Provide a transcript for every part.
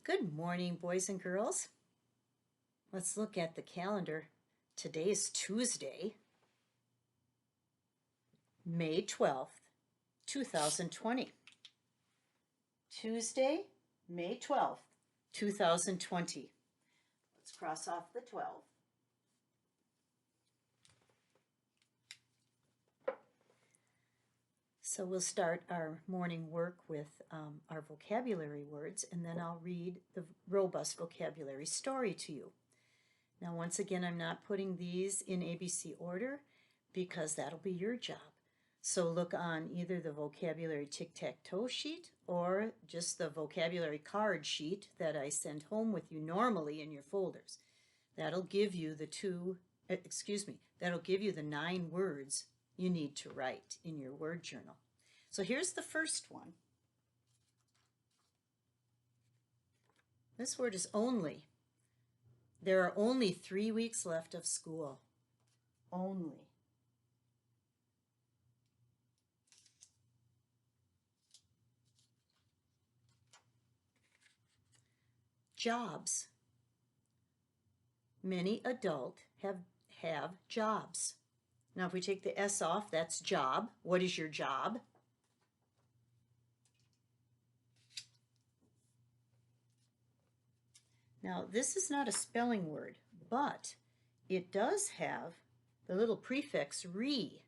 Good morning, boys and girls. Let's look at the calendar. Today is Tuesday, May 12th, 2020. Tuesday, May 12th, 2020. Let's cross off the 12. So we'll start our morning work with our vocabulary words, and then I'll read the robust vocabulary story to you. Now, once again, I'm not putting these in ABC order because that'll be your job. So look on either the vocabulary tic-tac-toe sheet or just the vocabulary card sheet that I send home with you normally in your folders. That'll give you that'll give you the 9 words you need to write in your word journal. So here's the first one. This word is only. There are only 3 weeks left of school. Only. Jobs. Many adults have jobs. Now if we take the S off, that's job. What is your job? Now this is not a spelling word, but it does have the little prefix re.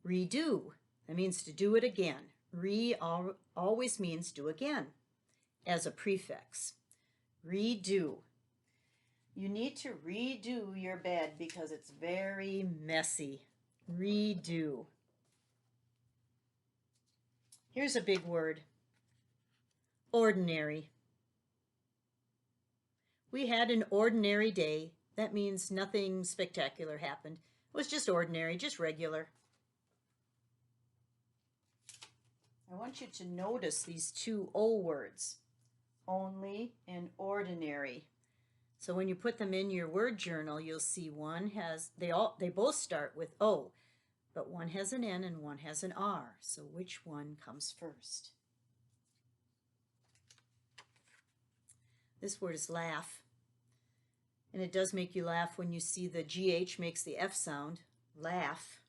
Redo. That means to do it again. Always means do again as a prefix. Redo. You need to redo your bed because it's very messy. Redo. Here's a big word. Ordinary. We had an ordinary day. That means nothing spectacular happened. It was just ordinary, just regular. I want you to notice these 2 O words, only and ordinary. So when you put them in your word journal, you'll see they both start with O, but one has an N and one has an R. So which one comes first? This word is laugh. And it does make you laugh when you see the GH makes the F sound. Laugh.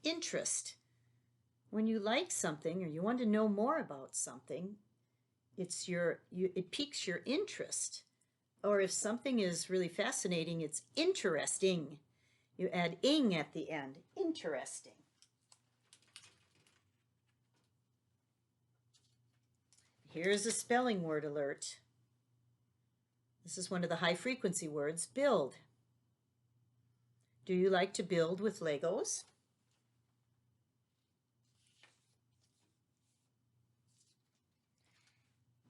Interest. When you like something or you want to know more about something, it piques your interest. Or if something is really fascinating, it's interesting. You add ing at the end. Interesting. Here's a spelling word alert. This is one of the high frequency words, build. Do you like to build with Legos?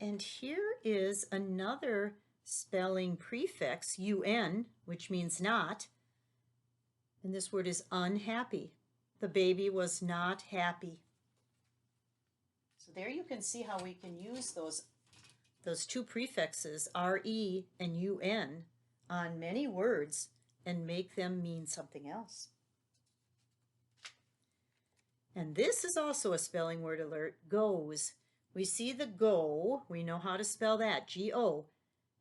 And here is another spelling prefix, un, which means not. And this word is unhappy. The baby was not happy. So there you can see how we can use those 2 prefixes, re and un, on many words and make them mean something else. And this is also a spelling word alert, goes. We see the go, we know how to spell that, G-O.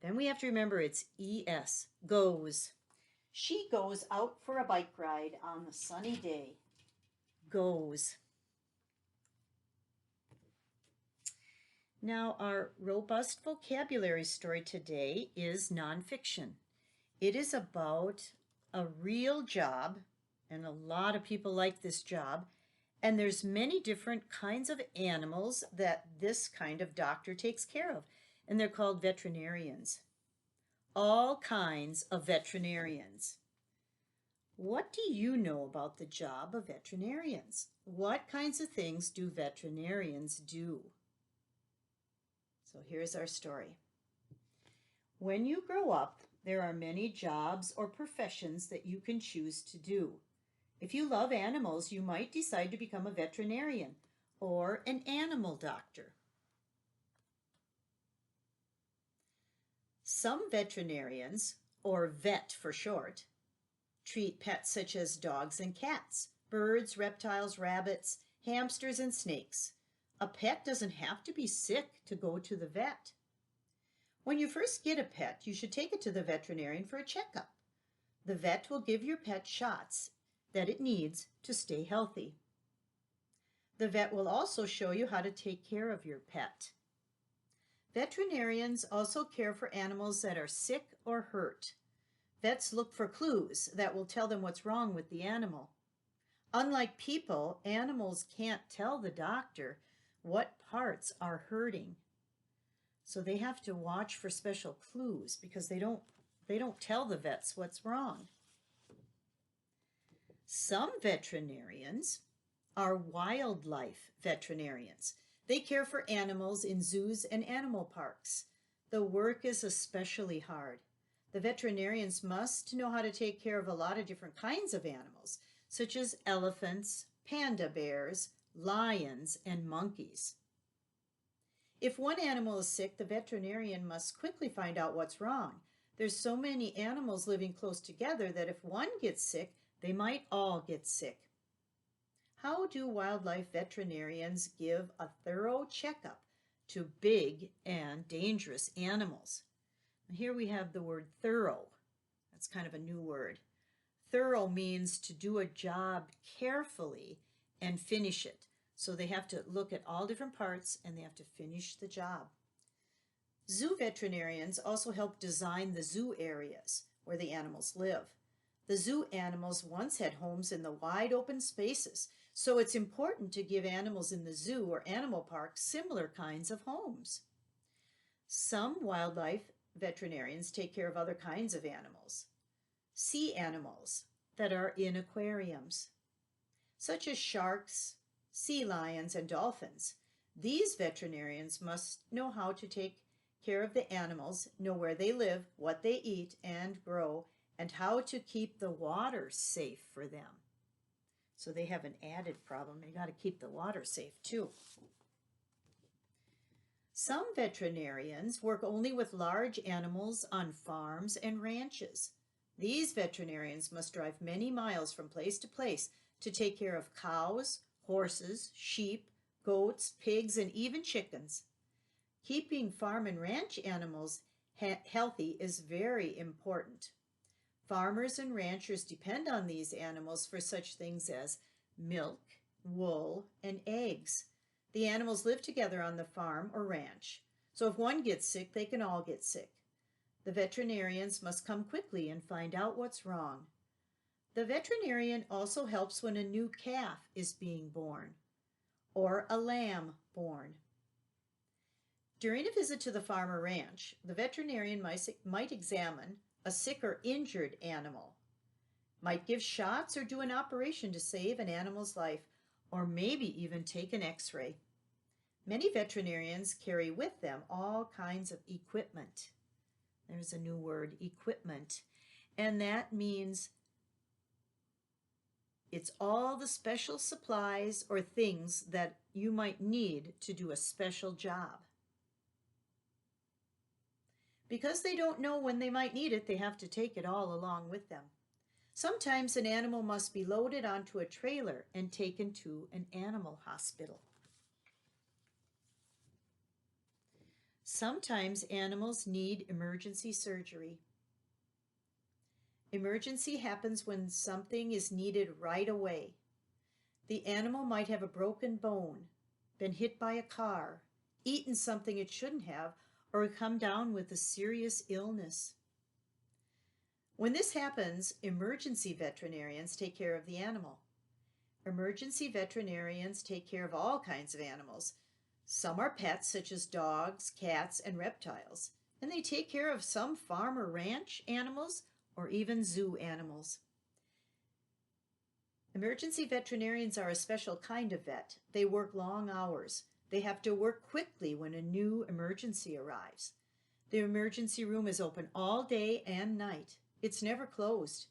Then we have to remember it's E-S, goes. She goes out for a bike ride on the sunny day. Goes. Now our robust vocabulary story today is nonfiction. It is about a real job, and a lot of people like this job, and there's many different kinds of animals that this kind of doctor takes care of, and they're called veterinarians. All kinds of veterinarians. What do you know about the job of veterinarians? What kinds of things do veterinarians do? So here's our story. When you grow up, there are many jobs or professions that you can choose to do. If you love animals, you might decide to become a veterinarian or an animal doctor. Some veterinarians, or vet for short, treat pets such as dogs and cats, birds, reptiles, rabbits, hamsters, and snakes. A pet doesn't have to be sick to go to the vet. When you first get a pet, you should take it to the veterinarian for a checkup. The vet will give your pet shots that it needs to stay healthy. The vet will also show you how to take care of your pet. Veterinarians also care for animals that are sick or hurt. Vets look for clues that will tell them what's wrong with the animal. Unlike people, animals can't tell the doctor what parts are hurting. So they have to watch for special clues because they don't tell the vets what's wrong. Some veterinarians are wildlife veterinarians. They care for animals in zoos and animal parks. The work is especially hard. The veterinarians must know how to take care of a lot of different kinds of animals, such as elephants, panda bears, lions, and monkeys. If one animal is sick, the veterinarian must quickly find out what's wrong. There's so many animals living close together that if one gets sick, they might all get sick. How do wildlife veterinarians give a thorough checkup to big and dangerous animals? Here we have the word thorough. That's kind of a new word. Thorough means to do a job carefully and finish it. So they have to look at all different parts and they have to finish the job. Zoo veterinarians also help design the zoo areas where the animals live. The zoo animals once had homes in the wide open spaces, so it's important to give animals in the zoo or animal park similar kinds of homes. Some wildlife veterinarians take care of other kinds of animals. Sea animals that are in aquariums, such as sharks, sea lions, and dolphins. These veterinarians must know how to take care of the animals, know where they live, what they eat and grow, and how to keep the water safe for them. So they have an added problem. They got to keep the water safe too. Some veterinarians work only with large animals on farms and ranches. These veterinarians must drive many miles from place to place to take care of cows, horses, sheep, goats, pigs, and even chickens. Keeping farm and ranch animals healthy is very important. Farmers and ranchers depend on these animals for such things as milk, wool, and eggs. The animals live together on the farm or ranch, so if one gets sick, they can all get sick. The veterinarians must come quickly and find out what's wrong. The veterinarian also helps when a new calf is being born or a lamb born. During a visit to the farm or ranch, the veterinarian might examine a sick or injured animal, might give shots or do an operation to save an animal's life, or maybe even take an x-ray. Many veterinarians carry with them all kinds of equipment. There's a new word, equipment, and that means it's all the special supplies or things that you might need to do a special job. Because they don't know when they might need it, they have to take it all along with them. Sometimes an animal must be loaded onto a trailer and taken to an animal hospital. Sometimes animals need emergency surgery. Emergency happens when something is needed right away. The animal might have a broken bone, been hit by a car, eaten something it shouldn't have, or come down with a serious illness. When this happens, emergency veterinarians take care of the animal. Emergency veterinarians take care of all kinds of animals. Some are pets, such as dogs, cats, and reptiles, and they take care of some farm or ranch animals or even zoo animals. Emergency veterinarians are a special kind of vet. They work long hours. They have to work quickly when a new emergency arrives. The emergency room is open all day and night. It's never closed.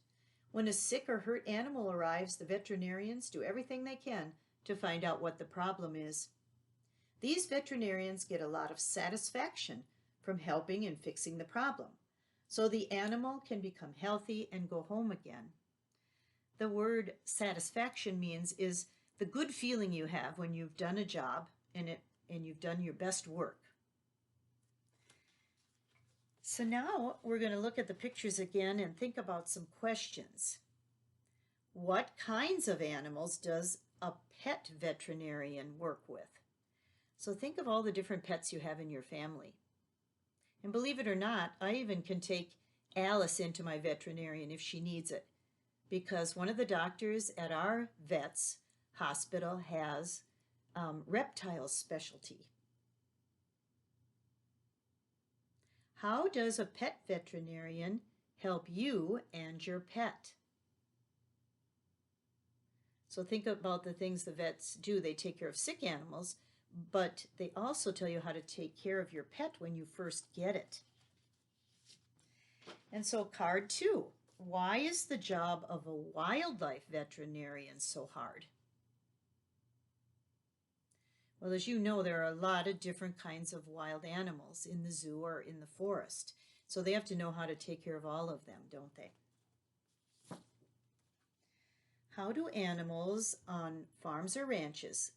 When a sick or hurt animal arrives, the veterinarians do everything they can to find out what the problem is. These veterinarians get a lot of satisfaction from helping and fixing the problem, so the animal can become healthy and go home again. the word satisfaction means is the good feeling you have when you've done a job and you've done your best work. So now we're going to look at the pictures again and think about some questions. What kinds of animals does a pet veterinarian work with? So think of all the different pets you have in your family. And believe it or not, I even can take Alice into my veterinarian if she needs it, because one of the doctors at our vet's hospital has reptile specialty. How does a pet veterinarian help you and your pet? So think about the things the vets do. They take care of sick animals, but they also tell you how to take care of your pet when you first get it. And so card 2, why is the job of a wildlife veterinarian so hard? Well, as you know, there are a lot of different kinds of wild animals in the zoo or in the forest. So they have to know how to take care of all of them, don't they? How do animals on farms or ranches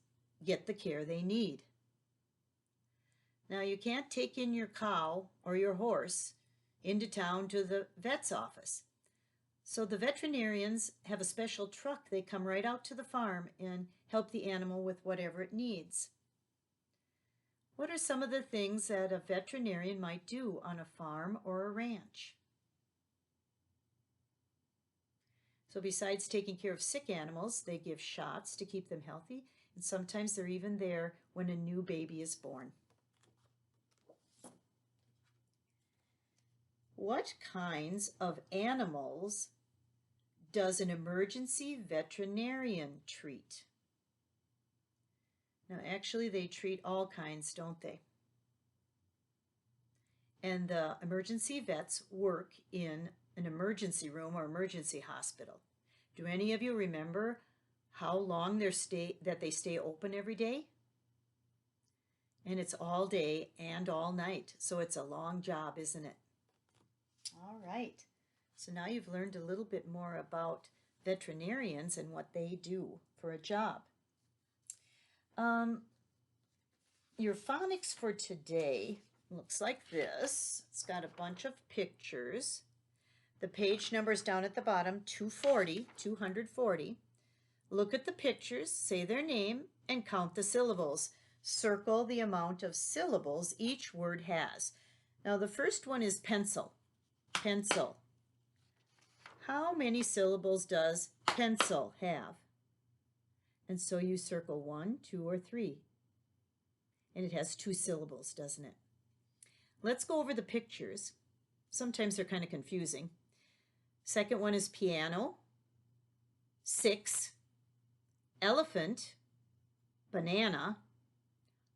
get the care they need? Now, you can't take in your cow or your horse into town to the vet's office. So the veterinarians have a special truck. They come right out to the farm and help the animal with whatever it needs. What are some of the things that a veterinarian might do on a farm or a ranch? So besides taking care of sick animals, they give shots to keep them healthy, and sometimes they're even there when a new baby is born. What kinds of animals does an emergency veterinarian treat? Now, actually, they treat all kinds, don't they? And the emergency vets work in an emergency room or emergency hospital. Do any of you remember how long they stay open every day? And it's all day and all night, so it's a long job, isn't it? All right, so now you've learned a little bit more about veterinarians and what they do for a job. Your phonics for today looks like this. It's got a bunch of pictures. The page number is down at the bottom, 240. Look at the pictures, say their name, and count the syllables. Circle the amount of syllables each word has. Now the first one is pencil. Pencil. How many syllables does pencil have? And so you circle 1, 2, or 3. And it has 2 syllables, doesn't it? Let's go over the pictures. Sometimes they're kind of confusing. Second one is piano, 6, elephant, banana,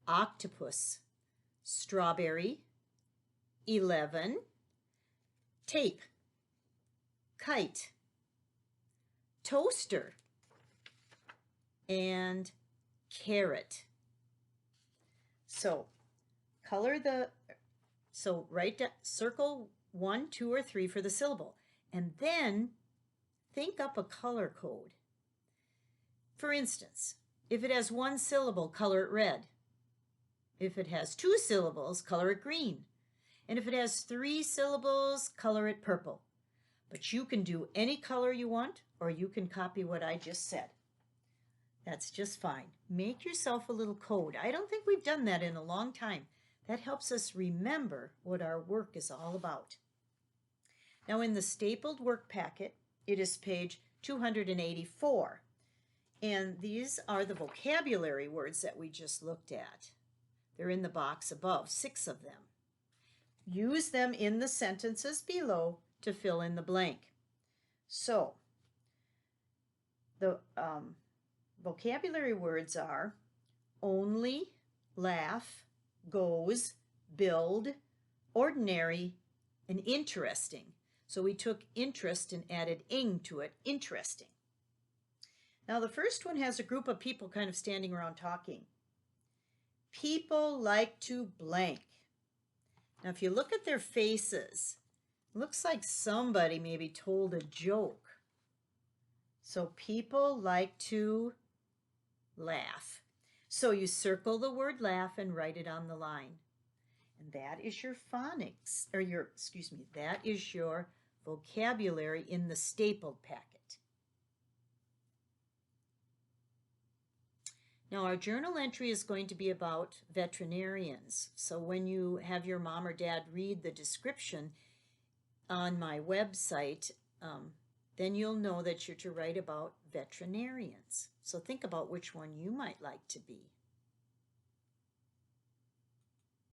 octopus, strawberry, 11, tape, kite, toaster, and carrot. So circle 1, 2, or 3 for the syllable, and then think up a color code. For instance, if it has 1 syllable, color it red. If it has 2 syllables, color it green. And if it has 3 syllables, color it purple. But you can do any color you want, or you can copy what I just said. That's just fine. Make yourself a little code. I don't think we've done that in a long time. That helps us remember what our work is all about. Now in the stapled work packet, it is page 284. And these are the vocabulary words that we just looked at. They're in the box above, 6 of them. Use them in the sentences below to fill in the blank. So, the vocabulary words are only, laugh, goes, build, ordinary, and interesting. So we took interest and added ing to it, interesting. Now the first one has a group of people kind of standing around talking. People like to blank. Now if you look at their faces, it looks like somebody maybe told a joke. So people like to laugh. So you circle the word laugh and write it on the line. And that is your phonics, or that is your vocabulary in the stapled packet. Now our journal entry is going to be about veterinarians. So when you have your mom or dad read the description on my website, then you'll know that you're to write about veterinarians. So think about which one you might like to be.